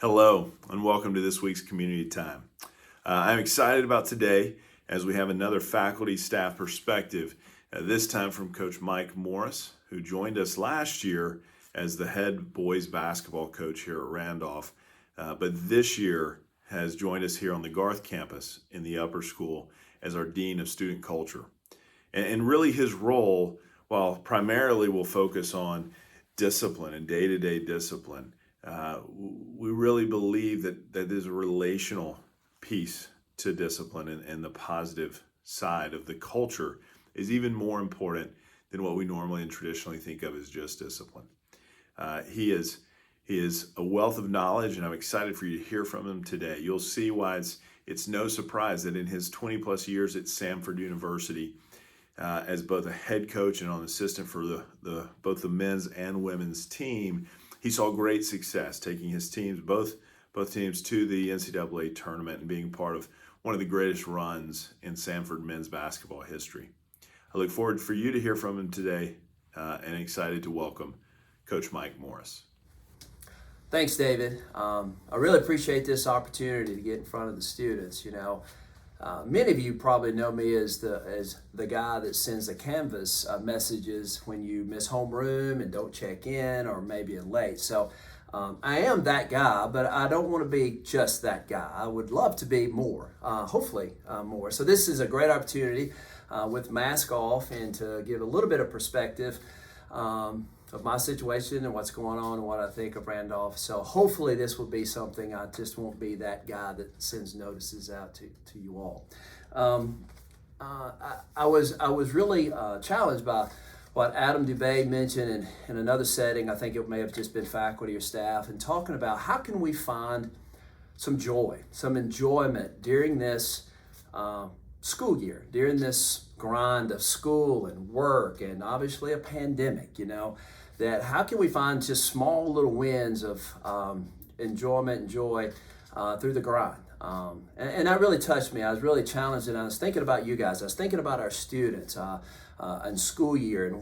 Hello, and welcome to this week's Community Time. I'm excited about today as we have another faculty staff perspective, this time from Coach Mike Morris, who joined us last year as the head boys basketball coach here at Randolph, but this year has joined us here on the Garth campus in the upper school as our Dean of Student Culture. And really his role, while primarily will focus on discipline and day-to-day discipline, we really believe that there's a relational piece to discipline, and the positive side of the culture is even more important than what we normally and traditionally think of as just discipline. He is a wealth of knowledge, and I'm excited for you to hear from him today. You'll see why it's no surprise that in his 20 plus years at Samford University, as both a head coach and an assistant for both the men's and women's team, he saw great success taking his teams, both teams, to the NCAA tournament and being part of one of the greatest runs in Samford men's basketball history. I look forward for you to hear from him today, and excited to welcome Coach Mike Morris. Thanks, David. I really appreciate this opportunity to get in front of the students. Many of you probably know me as the guy that sends the Canvas messages when you miss homeroom and don't check in, or maybe you're late. So I am that guy, but I don't want to be just that guy. I would love to be more, hopefully more. So this is a great opportunity with mask off and to give a little bit of perspective of my situation and what's going on and what I think of Randolph. So hopefully this will be something. I just won't be that guy that sends notices out to you all. I was really challenged by what Adam Dubay mentioned in another setting. I think it may have just been faculty or staff, and talking about how can we find some joy, some enjoyment during this school year, during this grind of school and work and obviously a pandemic, that how can we find just small little wins of enjoyment and joy through the grind. And that really touched me. I was really challenged, and I was thinking about you guys. I was thinking about our students and school year and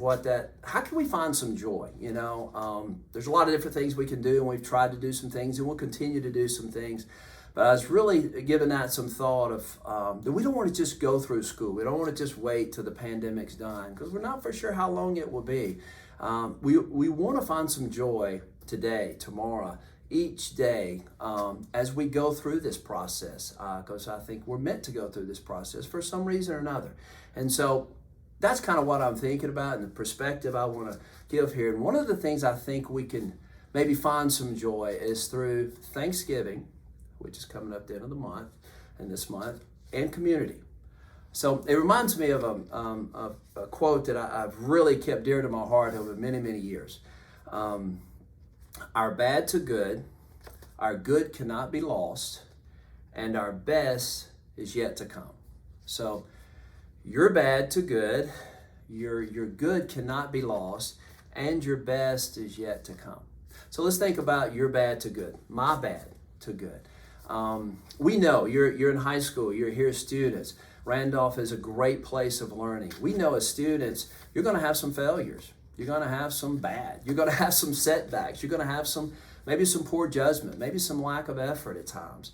how can we find some joy? There's a lot of different things we can do, and we've tried to do some things, and we'll continue to do some things. But I was really giving that some thought of that we don't want to just go through school. We don't want to just wait till the pandemic's done, because we're not for sure how long it will be. We want to find some joy today, tomorrow, each day as we go through this process, because I think we're meant to go through this process for some reason or another. And so that's kind of what I'm thinking about and the perspective I want to give here. And one of the things I think we can maybe find some joy is through Thanksgiving, which is coming up at the end of the month, and this month, and community. So it reminds me of a quote that I've really kept dear to my heart over many, many years. Our bad to good, our good cannot be lost, and our best is yet to come. So your bad to good, your good cannot be lost, and your best is yet to come. So let's think about your bad to good, my bad to good. We know you're in high school, you're here as students. Randolph is a great place of learning. We know as students, you're going to have some failures. You're going to have some bad. You're going to have some setbacks. You're going to have maybe some poor judgment, maybe some lack of effort at times.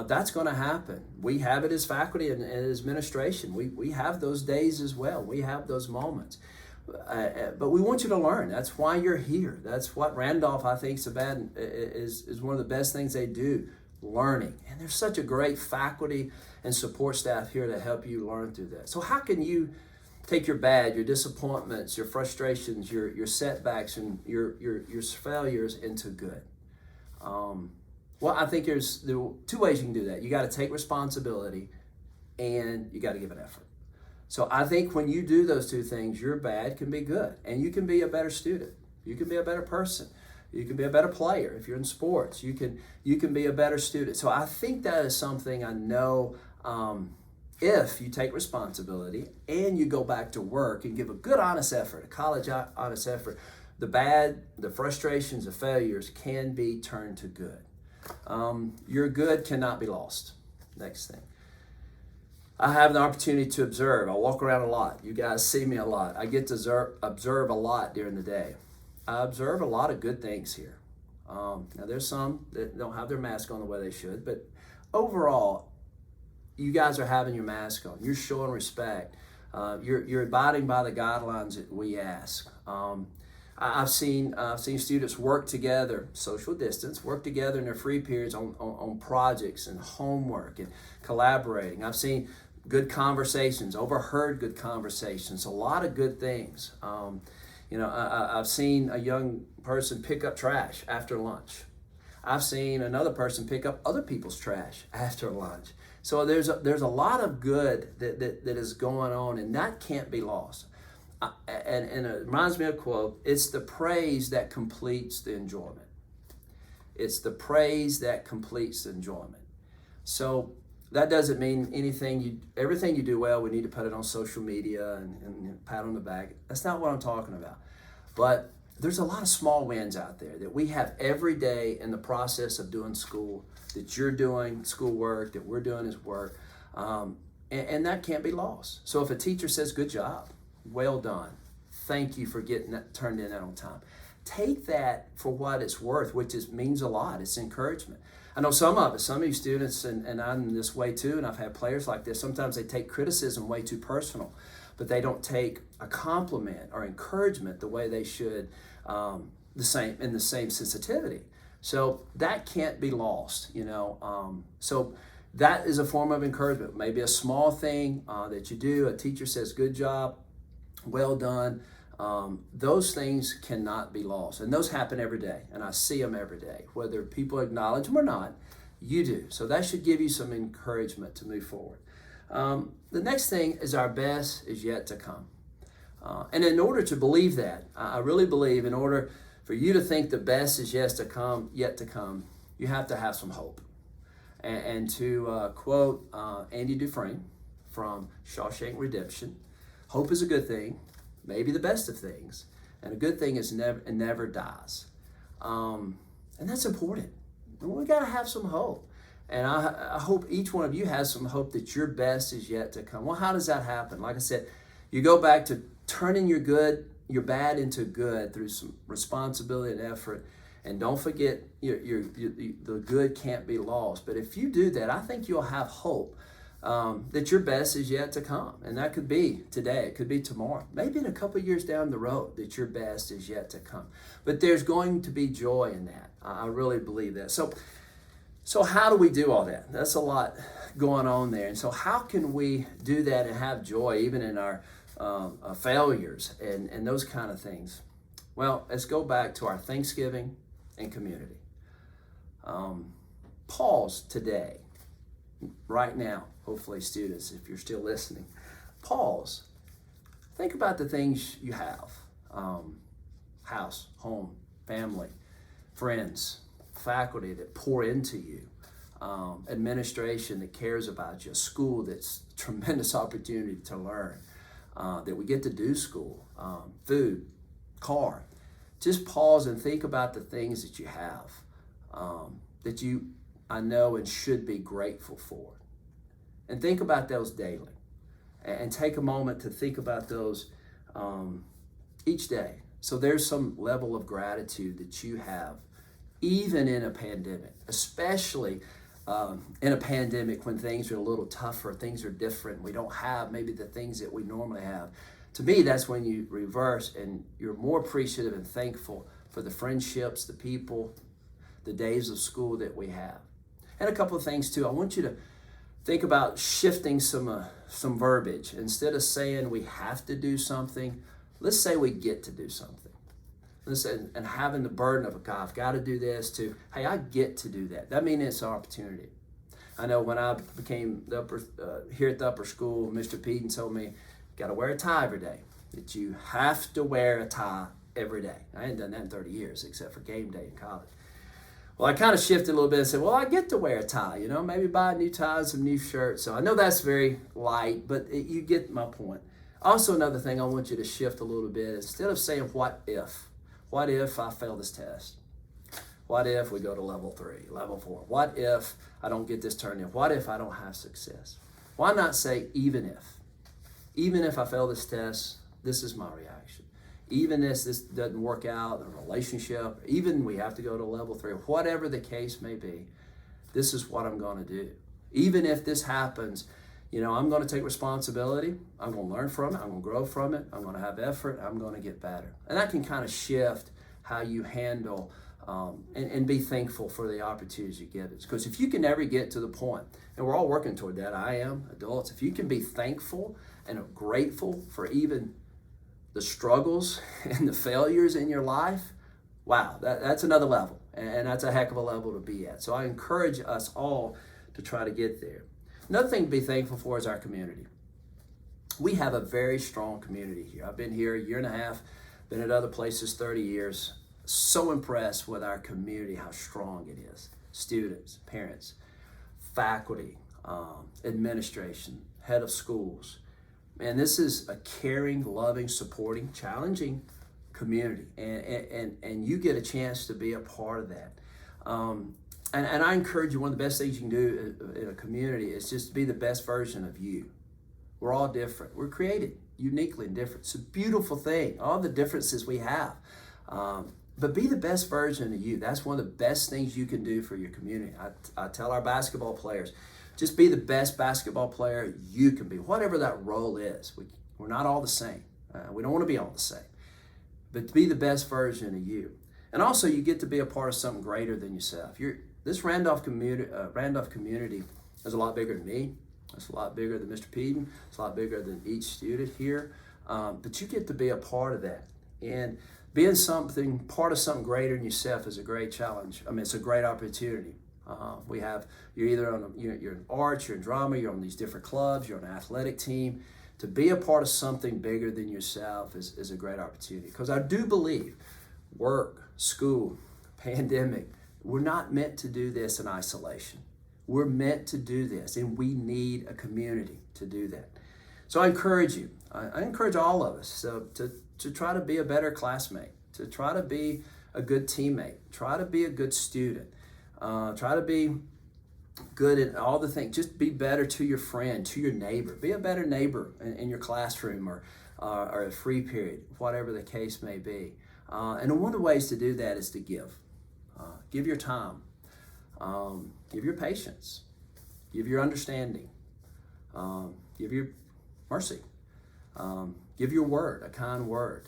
That's going to happen. We have it as faculty and as administration. We have those days as well. We have those moments. But we want you to learn. That's why you're here. That's what Randolph, I think, is one of the best things they do. Learning. And there's such a great faculty and support staff here to help you learn through that. So how can you take your bad, your disappointments, your frustrations, your setbacks, and your failures into good? Well, I think there are two ways you can do that. You got to take responsibility, and you got to give an effort. So I think when you do those two things, your bad can be good, and you can be a better student. You can be a better person. You can be a better player. If you're in sports, you can be a better student. So I think that is something I know, if you take responsibility and you go back to work and give a good honest effort, a college honest effort, the bad, the frustrations, the failures can be turned to good. Your good cannot be lost. Next thing. I have the opportunity to observe. I walk around a lot. You guys see me a lot. I get to observe a lot during the day. I observe a lot of good things here. Now, there's some that don't have their mask on the way they should, but overall, you guys are having your mask on. You're showing respect. You're abiding by the guidelines that we ask. I've seen students work together, social distance, work together in their free periods on projects and homework and collaborating. I've seen good conversations, overheard good conversations, a lot of good things. I've seen a young person pick up trash after lunch. I've seen another person pick up other people's trash after lunch. So there's a lot of good that is going on, and that can't be lost. And it reminds me of a quote, it's the praise that completes the enjoyment. It's the praise that completes the enjoyment. So that doesn't mean everything you do well, we need to put it on social media and pat on the back. That's not what I'm talking about. But there's a lot of small wins out there that we have every day in the process of doing school, that you're doing schoolwork, that we're doing is work, and that can't be lost. So if a teacher says, good job, well done, thank you for getting that turned in on time, take that for what it's worth, which means a lot. It's encouragement. I know some of you students, and I'm this way too, and I've had players like this, sometimes they take criticism way too personal, but they don't take a compliment or encouragement the way they should, in the same sensitivity. So that can't be lost, So that is a form of encouragement. Maybe a small thing that you do, a teacher says, good job, well done. Those things cannot be lost. And those happen every day. And I see them every day. Whether people acknowledge them or not, you do. So that should give you some encouragement to move forward. The next thing is our best is yet to come. And in order to believe that, I really believe in order for you to think the best is yet to come, you have to have some hope. And to quote Andy Dufresne from Shawshank Redemption, hope is a good thing, maybe the best of things, and a good thing is never dies. And that's important. We got to have some hope. And I hope each one of you has some hope that your best is yet to come. Well, how does that happen? Like I said, you go back to turning your bad into good through some responsibility and effort. And don't forget, the good can't be lost. But if you do that, I think you'll have hope that your best is yet to come. And that could be today, it could be tomorrow, maybe in a couple of years down the road that your best is yet to come. But there's going to be joy in that. I really believe that. So how do we do all that? That's a lot going on there. And so how can we do that and have joy even in our failures and those kind of things? Well, let's go back to our Thanksgiving and community. Pause today, right now, hopefully students, if you're still listening, pause. Think about the things you have. House, home, family, friends, faculty that pour into you, administration that cares about you, a school that's a tremendous opportunity to learn, that we get to do school, food, car. Just pause and think about the things that you have, that you, I know, and should be grateful for. And think about those daily. And take a moment to think about those each day. So there's some level of gratitude that you have, even in a pandemic, especially in a pandemic when things are a little tougher, things are different. We don't have maybe the things that we normally have. To me, that's when you reverse and you're more appreciative and thankful for the friendships, the people, the days of school that we have. And a couple of things too. I want you to think about shifting some verbiage. Instead of saying we have to do something, let's say we get to do something. Listen, and having the burden of, God, I've got to do this, to, hey, I get to do that. That means it's an opportunity. I know when I became here at the upper school, Mr. Peden told me, got to wear a tie every day, that you have to wear a tie every day. I hadn't done that in 30 years, except for game day in college. Well, I kind of shifted a little bit and said, well, I get to wear a tie, maybe buy a new tie and some new shirts. So I know that's very light, but you get my point. Also, another thing I want you to shift a little bit, instead of saying, what if I fail this test? What if we go to level 3, level 4? What if I don't get this turned in? What if I don't have success? Why not say, even if? Even if I fail this test, this is my reaction. even if this doesn't work out in a relationship, even we have to go to level 3, whatever the case may be, this is what I'm going to do. Even if this happens, I'm going to take responsibility. I'm going to learn from it. I'm going to grow from it. I'm going to have effort. I'm going to get better. And that can kind of shift how you handle and be thankful for the opportunities you get. Because if you can ever get to the point, and we're all working toward that, I am, adults, if you can be thankful and grateful for even the struggles and the failures in your life, wow, that's another level. And that's a heck of a level to be at. So I encourage us all to try to get there. Another thing to be thankful for is our community. We have a very strong community here. I've been here a year and a half, been at other places 30 years. So impressed with our community, how strong it is. Students, parents, faculty, administration, head of schools. Man, this is a caring, loving, supporting, challenging community. And you get a chance to be a part of that. And I encourage you, one of the best things you can do in a community is just be the best version of you. We're all different. We're created uniquely and different. It's a beautiful thing, all the differences we have. But be the best version of you. That's one of the best things you can do for your community. I tell our basketball players, just be the best basketball player you can be, whatever that role is. We're not all the same. We don't want to be all the same. But be the best version of you. And also, you get to be a part of something greater than yourself. This Randolph community is a lot bigger than me. It's a lot bigger than Mr. Peden. It's a lot bigger than each student here. But you get to be a part of that. And being part of something greater than yourself is a great challenge. I mean, it's a great opportunity. You're either you're in arts, you're in drama, you're on these different clubs, you're on an athletic team. To be a part of something bigger than yourself is a great opportunity. Because I do believe work, school, pandemic, we're not meant to do this in isolation. We're meant to do this, and we need a community to do that. So I encourage you. I encourage all of us to try to be a better classmate, to try to be a good teammate, try to be a good student, try to be good at all the things. Just be better to your friend, to your neighbor. Be a better neighbor in your classroom or a free period, whatever the case may be. And one of the ways to do that is to give. Give your time. Give your patience. Give your understanding. Give your mercy. Give your word, a kind word.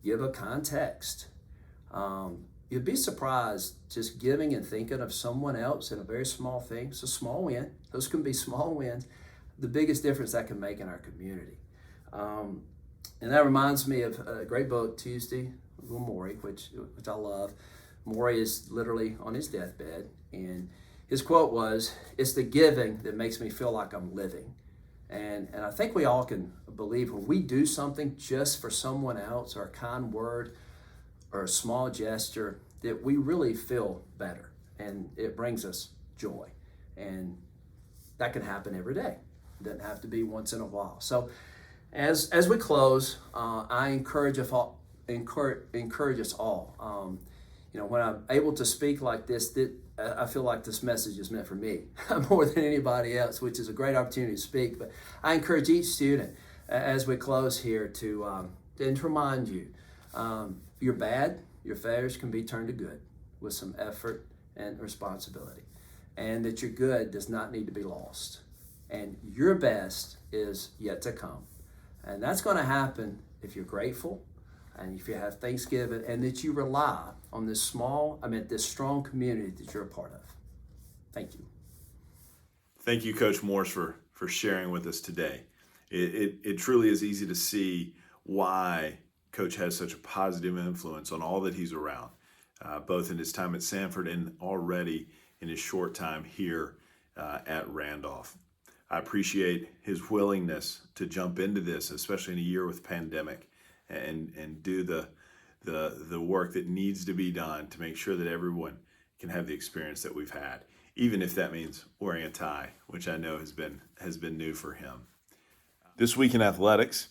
Give a kind text. You'd be surprised just giving and thinking of someone else in a very small thing. It's a small win. Those can be small wins. The biggest difference that can make in our community. And that reminds me of a great book, Tuesday, with Maury, which I love. Maury is literally on his deathbed, and his quote was, "It's the giving that makes me feel like I'm living." And I think we all can believe when we do something just for someone else, or a kind word, or a small gesture, that we really feel better, and it brings us joy. And that can happen every day. It doesn't have to be once in a while. So as we close, I encourage us all. When I'm able to speak like this, I feel like this message is meant for me more than anybody else, which is a great opportunity to speak. But I encourage each student as we close here to remind you, you're bad, your failures can be turned to good with some effort and responsibility. And that your good does not need to be lost. And your best is yet to come. And that's going to happen if you're grateful, and if you have Thanksgiving, and that you rely on this strong community that you're a part of. Thank you. Thank you, Coach Morris, for sharing with us today. It truly is easy to see why Coach has such a positive influence on all that he's around, both in his time at Sanford and already in his short time here at Randolph. I appreciate his willingness to jump into this, especially in a year with pandemic, and do the work that needs to be done to make sure that everyone can have the experience that we've had, even if that means wearing a tie, which I know has been new for him. This week in athletics,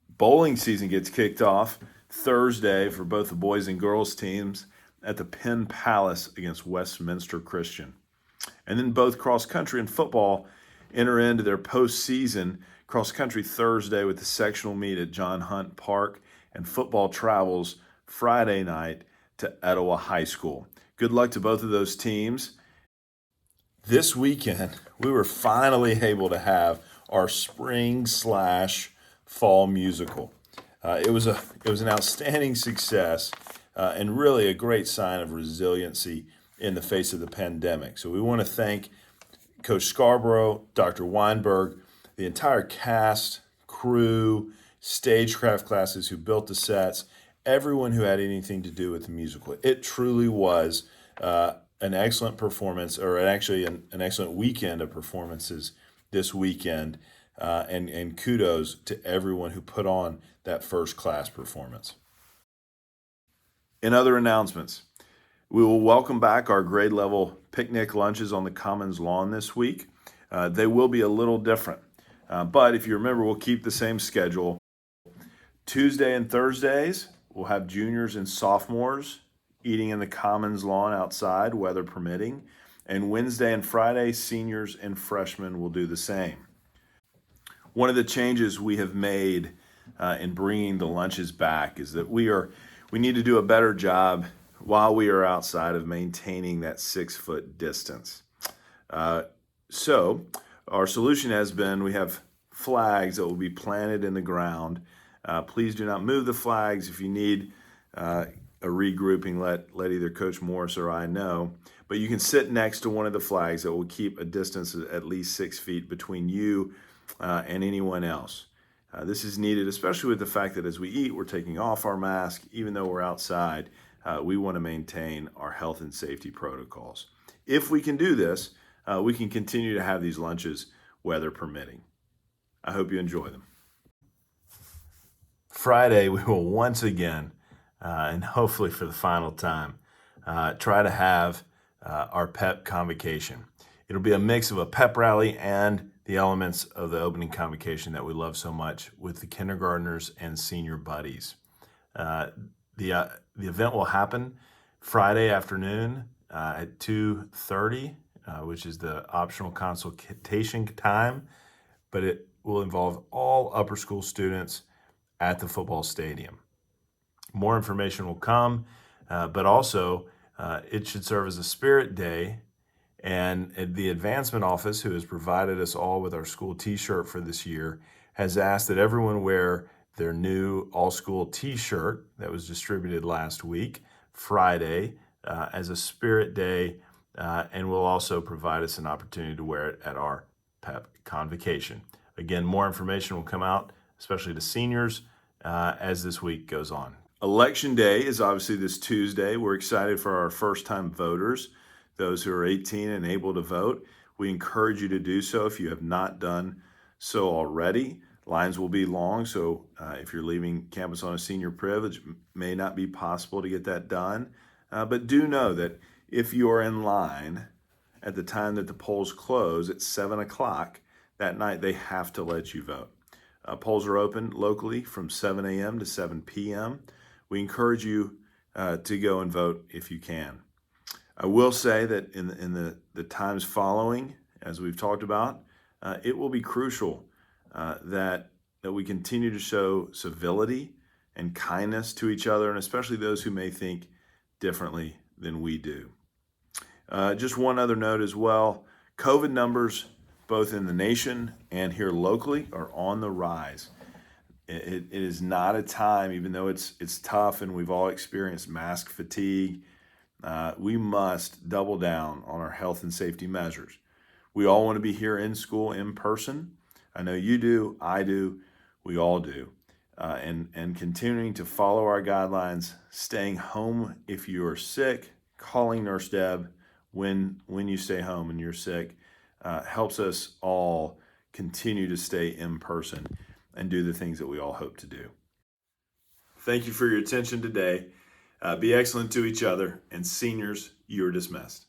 bowling season gets kicked off Thursday for both the boys and girls teams at the Penn Palace against Westminster Christian. And then both cross country and football enter into their postseason. Cross country Thursday with the sectional meet at John Hunt Park and football travels Friday night to Etowah High School. Good luck to both of those teams. This weekend, we were finally able to have our spring/fall musical. It was an outstanding success and really a great sign of resiliency in the face of the pandemic. So we want to thank Coach Scarborough, Dr. Weinberg, the entire cast, crew, stagecraft classes who built the sets, everyone who had anything to do with the musical. It truly was an excellent performance, or actually an excellent weekend of performances this weekend. And kudos to everyone who put on that first-class performance. In other announcements, we will welcome back our grade level picnic lunches on the Commons lawn this week. They will be a little different, but if you remember, we'll keep the same schedule. Tuesday and Thursdays, we'll have juniors and sophomores eating in the Commons lawn outside, weather permitting. And Wednesday and Friday, seniors and freshmen will do the same. One of the changes we have made in bringing the lunches back is that we need to do a better job while we are outside of maintaining that 6-foot distance. So our solution has been, we have flags that will be planted in the ground. Please do not move the flags. If you need a regrouping, let either Coach Morris or I know. But you can sit next to one of the flags that will keep a distance of at least 6 feet between you and anyone else. This is needed, especially with the fact that as we eat, we're taking off our mask. Even though we're outside, we want to maintain our health and safety protocols. If we can do this, we can continue to have these lunches, weather permitting. I hope you enjoy them. Friday, we will once again, and hopefully for the final time, try to have our Pep Convocation. It'll be a mix of a pep rally and the elements of the opening convocation that we love so much with the kindergartners and senior buddies. The event will happen Friday afternoon at 2:30, which is the optional consultation time, but it will involve all upper school students at the football stadium. More information will come, but also it should serve as a spirit day. And the advancement office, who has provided us all with our school t-shirt for this year, has asked that everyone wear their new all-school t-shirt that was distributed last week, Friday, as a spirit day, and will also provide us an opportunity to wear it at our Pep Convocation. Again, more information will come out, especially to seniors, as this week goes on. Election Day is obviously this Tuesday. We're excited for our first-time voters, those who are 18 and able to vote. We encourage you to do so if you have not done so already. Lines will be long, so if you're leaving campus on a senior privilege, it may not be possible to get that done. But do know that if you are in line at the time that the polls close at 7 o'clock that night, they have to let you vote. Polls are open locally from 7 a.m. to 7 p.m. We encourage you to go and vote if you can. I will say that in the times following, as we've talked about, it will be crucial that we continue to show civility and kindness to each other, and especially those who may think differently than we do. Just one other note as well, COVID numbers, both in the nation and here locally, are on the rise. It is not a time, even though it's tough and we've all experienced mask fatigue, we must double down on our health and safety measures. We all want to be here in school in person. I know you do, I do, we all do. And continuing to follow our guidelines, staying home if you are sick, calling Nurse Deb when you stay home and you're sick, helps us all continue to stay in person and do the things that we all hope to do. Thank you for your attention today. Be excellent to each other, and seniors, you are dismissed.